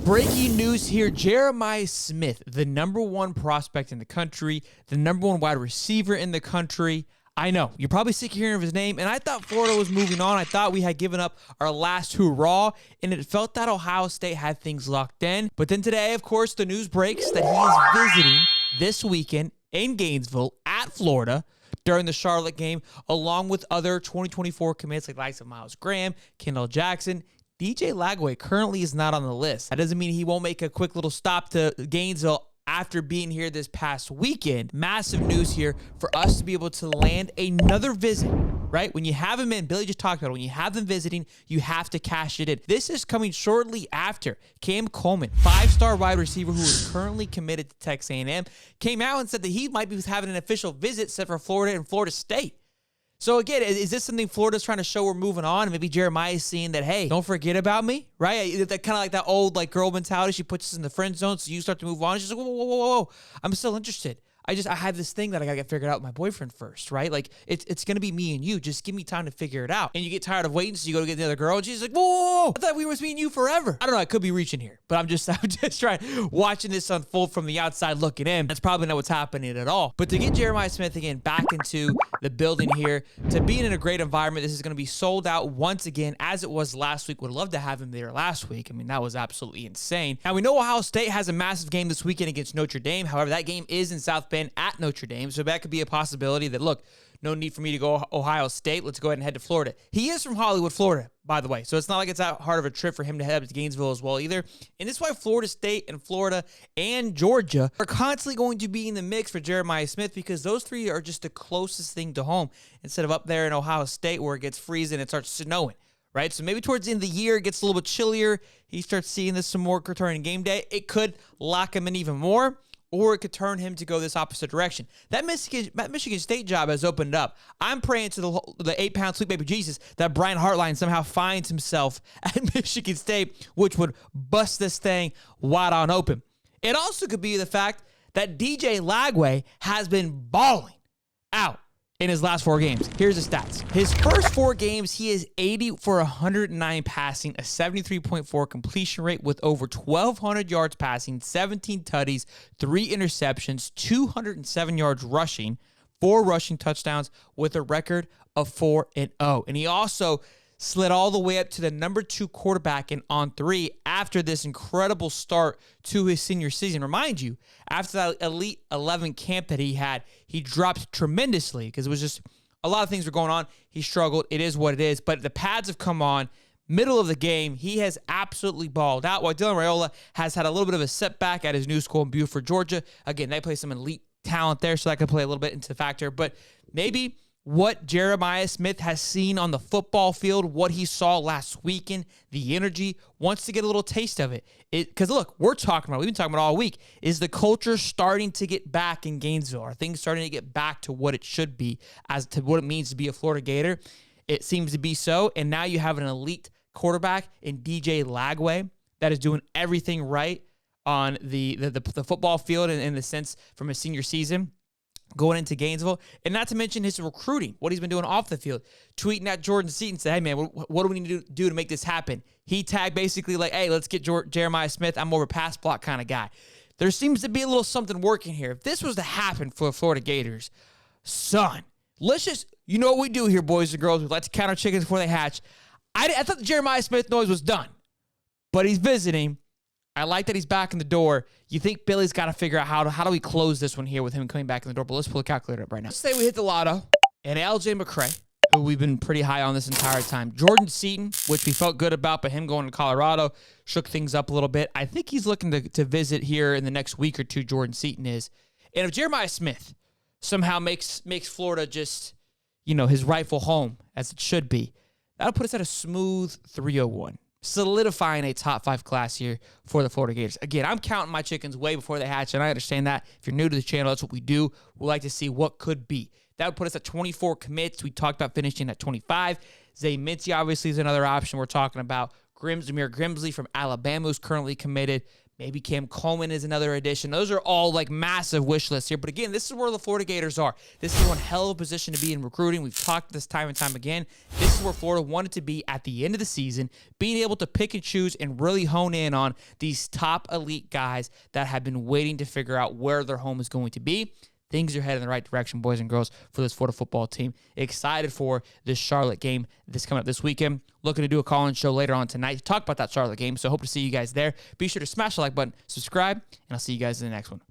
Breaking news here, Jeremiah Smith, the #1 prospect in the country, the #1 wide receiver in the country. I know, you're probably sick of hearing of his name, and I thought Florida was moving on. I thought we had given up our last hurrah, and it felt that Ohio State had things locked in. But then today, of course, the news breaks that he is visiting this weekend in Gainesville at Florida during the Charlotte game, along with other 2024 commits like the likes of Miles Graham, Kendall Jackson. DJ Lagway currently is not on the list. That doesn't mean he won't make a quick little stop to Gainesville after being here this past weekend. Massive news here for us to be able to land another visit, right? When you have him in, Billy just talked about it, when you have them visiting, you have to cash it in. This is coming shortly after Cam Coleman, 5-star wide receiver who is currently committed to Texas A&M, came out and said that he might be having an official visit set for Florida and Florida State. So again, is this something Florida's trying to show we're moving on? Maybe Jeremiah's seeing that, hey, don't forget about me, right? That kind of like that old girl mentality. She puts us in the friend zone, so you start to move on. She's like, whoa. I'm still interested. I have this thing that I got to get figured out with my boyfriend first, right? Like, it's going to be me and you. Just give me time to figure it out. And you get tired of waiting, so you go to get the other girl, and she's like, whoa, I thought we were me and you forever. I don't know. I could be reaching here, but I'm just trying, watching this unfold from the outside looking in. That's probably not what's happening at all. But to get Jeremiah Smith, again, back into the building here, to being in a great environment, this is going to be sold out once again, as it was last week. Would love to have him there last week. I mean, that was absolutely insane. Now, we know Ohio State has a massive game this weekend against Notre Dame. However, that game is in South Bend at Notre Dame. So that could be a possibility that, look, no need for me to go Ohio State. Let's go ahead and head to Florida. He is from Hollywood, Florida, by the way. So it's not like it's that hard of a trip for him to head up to Gainesville as well either. And this is why Florida State and Florida and Georgia are constantly going to be in the mix for Jeremiah Smith, because those three are just the closest thing to home instead of up there in Ohio State where it gets freezing and it starts snowing, right? So maybe towards the end of the year, it gets a little bit chillier. He starts seeing this some more returning game day. It could lock him in even more, or it could turn him to go this opposite direction. That Michigan State job has opened up. I'm praying to the 8-pound sweet baby Jesus that Brian Hartline somehow finds himself at Michigan State, which would bust this thing wide on open. It also could be the fact that DJ Lagway has been balling out in his last 4 games. Here's the stats. His first 4 games, he is 80 for 109 passing, a 73.4 completion rate with over 1,200 yards passing, 17 tutties, 3 interceptions, 207 yards rushing, 4 rushing touchdowns with a record of 4-0. And he also slid all the way up to the #2 quarterback in On3 after this incredible start to his senior season. Remind you, after that Elite 11 camp that he had, he dropped tremendously because it was just a lot of things were going on. He struggled. It is what it is. But the pads have come on. Middle of the game, he has absolutely balled out, while Dylan Raiola has had a little bit of a setback at his new school in Buford, Georgia. Again, they play some elite talent there, so that could play a little bit into the factor. But maybe what Jeremiah Smith has seen on the football field, what he saw last weekend, the energy, wants to get a little taste of it. Because look, we've been talking about all week, is the culture starting to get back in Gainesville? Are things starting to get back to what it should be as to what it means to be a Florida Gator? It seems to be so. And now you have an elite quarterback in DJ Lagway that is doing everything right on the football field in the sense from his senior season, going into Gainesville, and not to mention his recruiting, what he's been doing off the field, tweeting at Jordan Seaton, say, hey, man, what do we need to do to make this happen? He tagged basically like, hey, let's get Jeremiah Smith. I'm more of a pass block kind of guy. There seems to be a little something working here. If this was to happen for the Florida Gators, son, let's just, you know what we do here, boys and girls. We like to count our chickens before they hatch. I thought the Jeremiah Smith noise was done, but he's visiting. I like that he's back in the door. You think Billy's got to figure out how do we close this one here with him coming back in the door? But let's pull the calculator up right now. Let's say we hit the lotto, and LJ McCray, who we've been pretty high on this entire time, Jordan Seaton, which we felt good about, but him going to Colorado shook things up a little bit. I think he's looking to visit here in the next week or two, Jordan Seaton is. And if Jeremiah Smith somehow makes Florida just, his rightful home, as it should be, that'll put us at a smooth 301. Solidifying a top 5 class here for the Florida Gators. Again, I'm counting my chickens way before they hatch, and I understand that. If you're new to the channel, that's what we do. We like to see what could be. That would put us at 24 commits. We talked about finishing at 25. Zay Mincy obviously is another option we're talking about. Zamir Grimsley from Alabama, who's currently committed. Maybe Cam Coleman is another addition. Those are all like massive wish lists here. But again, this is where the Florida Gators are. This is one hell of a position to be in recruiting. We've talked this time and time again. This is where Florida wanted to be at the end of the season, being able to pick and choose and really hone in on these top elite guys that have been waiting to figure out where their home is going to be. Things are heading in the right direction, boys and girls, for this Florida football team. Excited for this Charlotte game that's coming up this weekend. Looking to do a call-in show later on tonight to talk about that Charlotte game, so hope to see you guys there. Be sure to smash the like button, subscribe, and I'll see you guys in the next one.